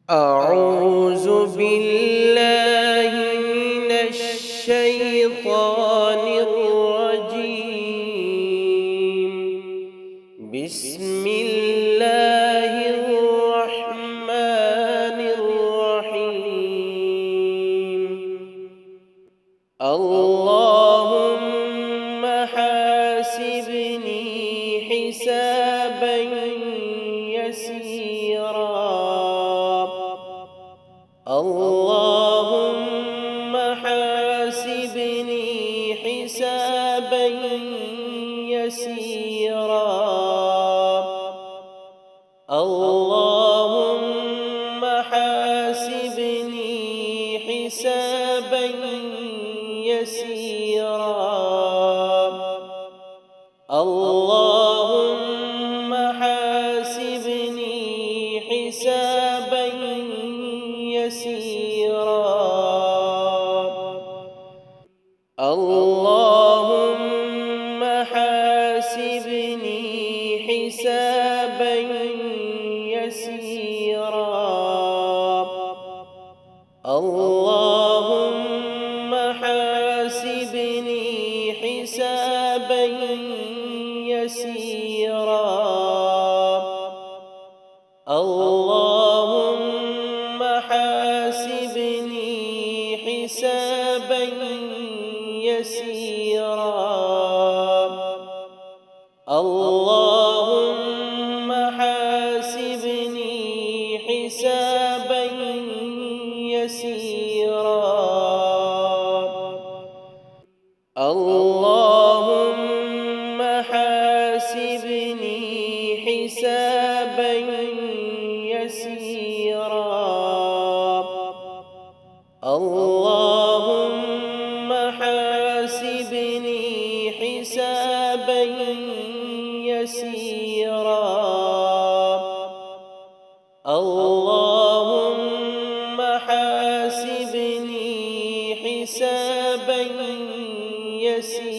أعوذ بالله من الشيطان الرجيم. بسم الله الرحمن الرحيم. اللهم حاسبني حسابا يسيرا. اللهم حاسبني حسابا يسيرا. اللهم حاسبني حسابا يسيرا. اللهم حاسبني حسابا يسيرا. اللهم حاسبني حسابا يسيرا. اللهم حاسبني حسابا يسيرا. اللهم حاسبني حسابا يسيرا. اللهم حاسبني حسابا يسيرا. اللهم حاسبني حسابا يسيرا. اللهم حاسبني حسابا يسيرا. اللهم حاسبني حسابا يسيرا.